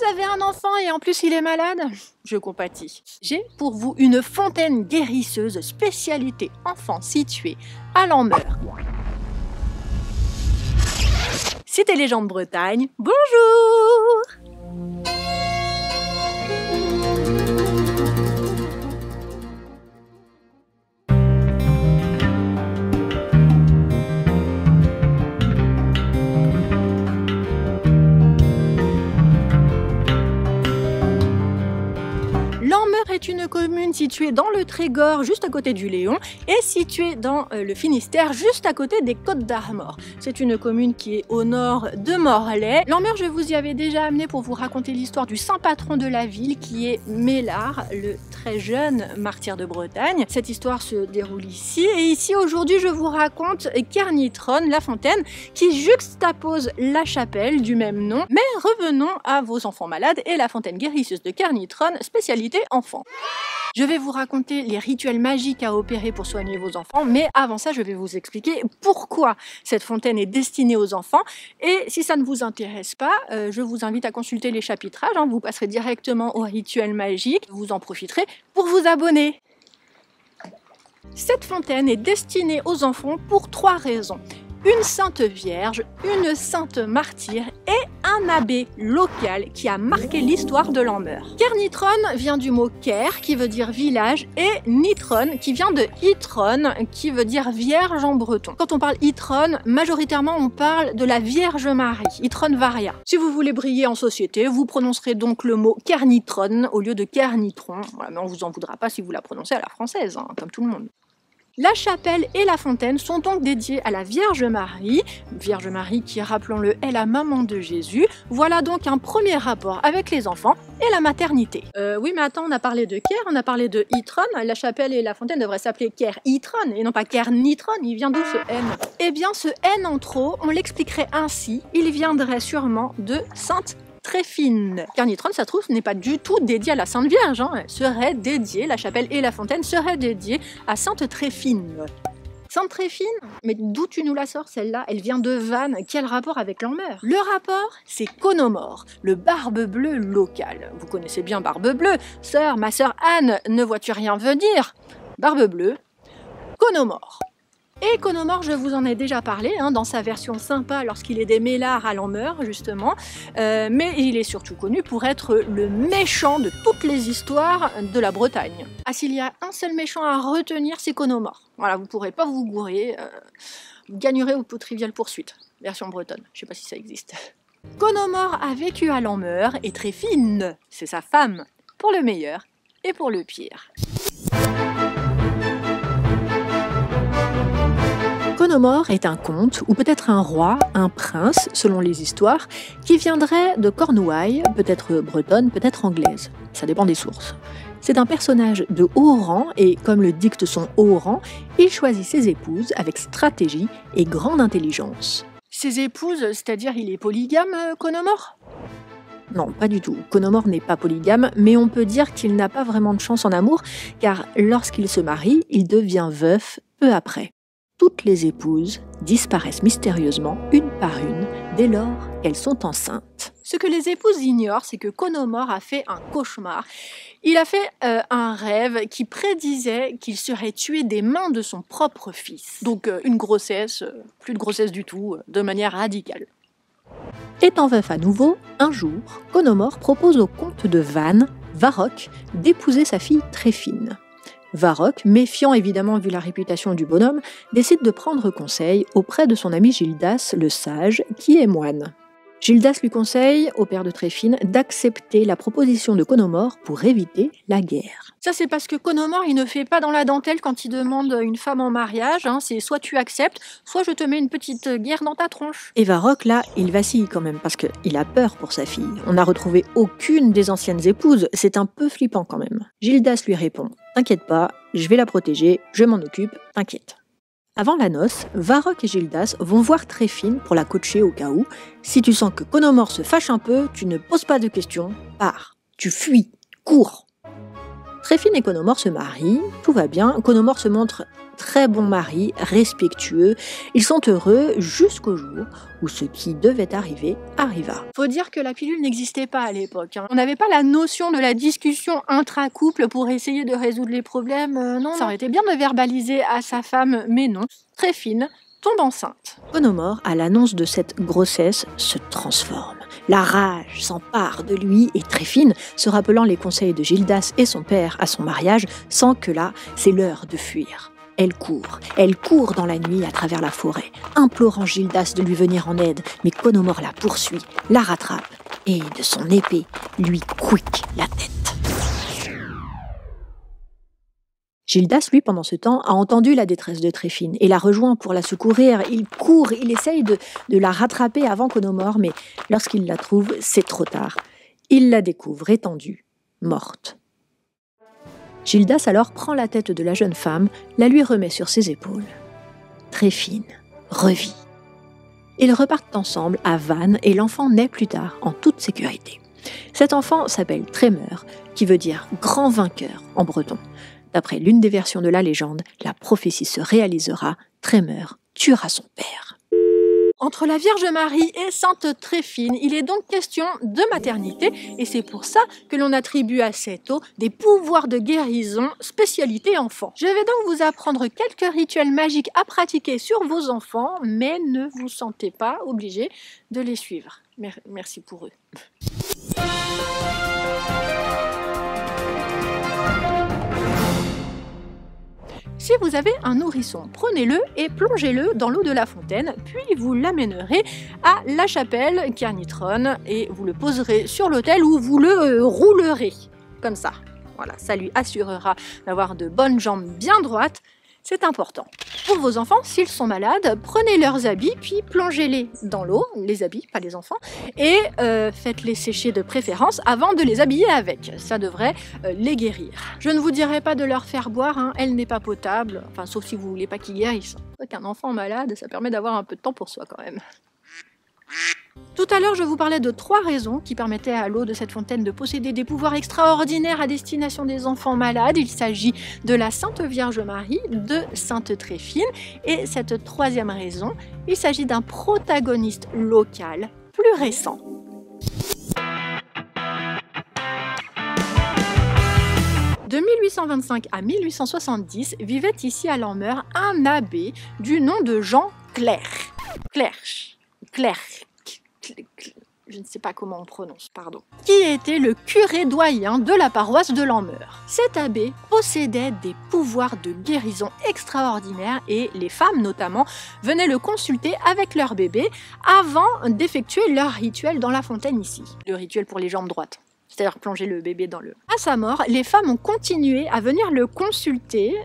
avez un enfant et en plus il est malade? Je compatis. J'ai pour vous une fontaine guérisseuse spécialité enfant située à Lanmeur. Cité Légende Bretagne, bonjour! Lanmeur est une commune située dans le Trégor, juste à côté du Léon, et située dans le Finistère, juste à côté des Côtes d'Armor. C'est une commune qui est au nord de Morlaix. Lanmeur, je vous y avais déjà amené pour vous raconter l'histoire du saint patron de la ville, qui est Mélard, le très jeune martyr de Bretagne. Cette histoire se déroule ici, et ici aujourd'hui je vous raconte Kernitron, la fontaine, qui juxtapose la chapelle du même nom. Mais revenons à vos enfants malades et la fontaine guérisseuse de Kernitron, spécialité enfants. Je vais vous raconter les rituels magiques à opérer pour soigner vos enfants, mais avant ça, je vais vous expliquer pourquoi cette fontaine est destinée aux enfants. Et si ça ne vous intéresse pas, je vous invite à consulter les chapitrages. Vous passerez directement au rituel magique. Vous en profiterez pour vous abonner. Cette fontaine est destinée aux enfants pour 3 raisons. Une sainte vierge, une sainte martyre et un abbé local qui a marqué l'histoire de Lanmeur. Kernitron vient du mot Ker qui veut dire village et Nitron qui vient de Itron qui veut dire vierge en breton. Quand on parle Itron, majoritairement on parle de la Vierge Marie, Itron Varia. Si vous voulez briller en société, vous prononcerez donc le mot Kernitron au lieu de Kernitron. Voilà, mais on vous en voudra pas si vous la prononcez à la française, comme tout le monde. La chapelle et la fontaine sont donc dédiées à la Vierge Marie qui, rappelons-le, est la maman de Jésus. Voilà donc un premier rapport avec les enfants et la maternité. Oui, mais attends, on a parlé de Ker, on a parlé de Itron. La chapelle et la fontaine devraient s'appeler Ker-Itron et non pas Kernitron. Il vient d'où ce N? Eh bien, ce N en trop, on l'expliquerait ainsi. Il viendrait sûrement de Sainte Tréphine. Kernitron, ça se trouve, n'est pas du tout dédié à la Sainte Vierge. Elle serait dédiée, la chapelle et la fontaine seraient dédiées à Sainte Tréphine. Sainte Tréphine? Mais d'où tu nous la sors celle-là? Elle vient de Vannes. Quel rapport avec Lanmeur? Le rapport, c'est Conomore, le barbe-bleue local. Vous connaissez bien Barbe-Bleue. Ma sœur Anne, ne vois-tu rien venir? Barbe-Bleue, Conomore. Et Conomore, je vous en ai déjà parlé, dans sa version sympa lorsqu'il est des Mélards à Lanmeur, justement. Mais il est surtout connu pour être le méchant de toutes les histoires de la Bretagne. Ah, s'il y a un seul méchant à retenir, c'est Conomore. Voilà, vous ne pourrez pas vous gourer. Vous gagnerez au Trivial Poursuite, version bretonne. Je ne sais pas si ça existe. Conomore a vécu à Lanmeur et Tréphine, c'est sa femme, pour le meilleur et pour le pire. Conomore est un comte, ou peut-être un roi, un prince, selon les histoires, qui viendrait de Cornouailles, peut-être bretonne, peut-être anglaise. Ça dépend des sources. C'est un personnage de haut rang, et comme le dicte son haut rang, il choisit ses épouses avec stratégie et grande intelligence. Ses épouses, c'est-à-dire il est polygame, Conomore ? Non, pas du tout. Conomore n'est pas polygame, mais on peut dire qu'il n'a pas vraiment de chance en amour, car lorsqu'il se marie, il devient veuf peu après. Toutes les épouses disparaissent mystérieusement, une par une, dès lors qu'elles sont enceintes. Ce que les épouses ignorent, c'est que Conomore a fait un cauchemar. Il a fait un rêve qui prédisait qu'il serait tué des mains de son propre fils. Donc une grossesse, plus de grossesse du tout, de manière radicale. Étant veuf à nouveau, un jour, Conomore propose au comte de Vannes, Varroc, d'épouser sa fille Tréphine. Varroc, méfiant évidemment vu la réputation du bonhomme, décide de prendre conseil auprès de son ami Gildas le sage, qui est moine. Gildas lui conseille, au père de Tréphine, d'accepter la proposition de Conomore pour éviter la guerre. Ça c'est parce que Conomore il ne fait pas dans la dentelle quand il demande une femme en mariage, c'est soit tu acceptes, soit je te mets une petite guerre dans ta tronche. Et Varroc là, il vacille quand même parce qu'il a peur pour sa fille. On n'a retrouvé aucune des anciennes épouses, c'est un peu flippant quand même. Gildas lui répond, t'inquiète pas, je vais la protéger, je m'en occupe, t'inquiète. Avant la noce, Varroc et Gildas vont voir Tréphine pour la coacher au cas où. Si tu sens que Conomore se fâche un peu, tu ne poses pas de questions, pars, tu fuis, cours. Tréphine et Conomore se marient, tout va bien, Conomore se montre très bon mari, respectueux. Ils sont heureux jusqu'au jour où ce qui devait arriver arriva. Faut dire que la pilule n'existait pas à l'époque. On n'avait pas la notion de la discussion intra-couple pour essayer de résoudre les problèmes. Non, ça aurait été bien de verbaliser à sa femme, mais non. Tréfine tombe enceinte. Conomore, à l'annonce de cette grossesse, se transforme. La rage s'empare de lui et Tréfine, se rappelant les conseils de Gildas et son père à son mariage, sent que là, c'est l'heure de fuir. Elle court dans la nuit à travers la forêt, implorant Gildas de lui venir en aide, mais Conomore la poursuit, la rattrape et, de son épée, lui couique la tête. Gildas, lui, pendant ce temps, a entendu la détresse de Tréfine et la rejoint pour la secourir. Il court, il essaye de la rattraper avant Conomore, mais lorsqu'il la trouve, c'est trop tard. Il la découvre étendue, morte. Gildas alors prend la tête de la jeune femme, la lui remet sur ses épaules. Tréfine revit. Ils repartent ensemble à Vannes et l'enfant naît plus tard en toute sécurité. Cet enfant s'appelle Trémeur, qui veut dire grand vainqueur en breton. D'après l'une des versions de la légende, la prophétie se réalisera, Trémeur tuera son père. Entre la Vierge Marie et Sainte Tréfine, il est donc question de maternité et c'est pour ça que l'on attribue à cette eau des pouvoirs de guérison, spécialité enfant. Je vais donc vous apprendre quelques rituels magiques à pratiquer sur vos enfants, mais ne vous sentez pas obligés de les suivre. Merci pour eux. Si vous avez un nourrisson, prenez-le et plongez-le dans l'eau de la fontaine, puis vous l'amènerez à la chapelle Carnitron et vous le poserez sur l'autel où vous le roulerez, comme ça. Voilà, ça lui assurera d'avoir de bonnes jambes bien droites. C'est important. Pour vos enfants, s'ils sont malades, prenez leurs habits, puis plongez-les dans l'eau, les habits, pas les enfants, et faites-les sécher de préférence avant de les habiller avec. Ça devrait les guérir. Je ne vous dirai pas de leur faire boire, hein, elle n'est pas potable, enfin sauf si vous voulez pas qu'ils guérissent. Qu'un enfant malade, ça permet d'avoir un peu de temps pour soi quand même. Tout à l'heure, je vous parlais de 3 raisons qui permettaient à l'eau de cette fontaine de posséder des pouvoirs extraordinaires à destination des enfants malades. Il s'agit de la Sainte Vierge Marie, de Sainte Tréfine. Et cette 3e raison, il s'agit d'un protagoniste local plus récent. De 1825 à 1870, vivait ici à Lanmeur un abbé du nom de Jean Clerc. Je ne sais pas comment on prononce, pardon, qui était le curé doyen de la paroisse de Lanmeur. Cet abbé possédait des pouvoirs de guérison extraordinaires et les femmes notamment venaient le consulter avec leur bébé avant d'effectuer leur rituel dans la fontaine ici. Le rituel pour les jambes droites. C'est-à-dire plonger le bébé dans l'eau. À sa mort, les femmes ont continué à venir le consulter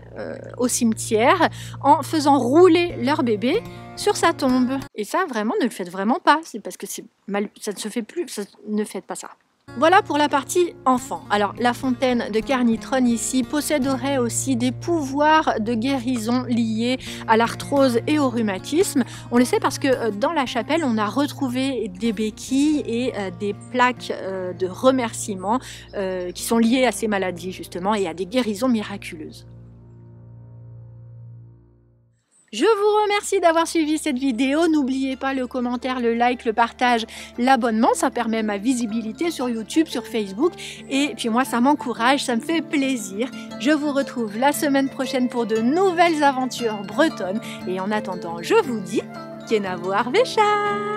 au cimetière en faisant rouler leur bébé sur sa tombe. Et ça, vraiment, ne le faites vraiment pas. C'est parce que c'est mal, ça ne se fait plus. Ne faites pas ça. Voilà pour la partie enfant. Alors, la fontaine de Carnitron ici posséderait aussi des pouvoirs de guérison liés à l'arthrose et au rhumatisme. On le sait parce que dans la chapelle, on a retrouvé des béquilles et des plaques de remerciement qui sont liées à ces maladies justement et à des guérisons miraculeuses. Je vous remercie d'avoir suivi cette vidéo. N'oubliez pas le commentaire, le like, le partage, l'abonnement. Ça permet ma visibilité sur YouTube, sur Facebook. Et puis moi, ça m'encourage, ça me fait plaisir. Je vous retrouve la semaine prochaine pour de nouvelles aventures bretonnes. Et en attendant, je vous dis, Kenavo Arvecha!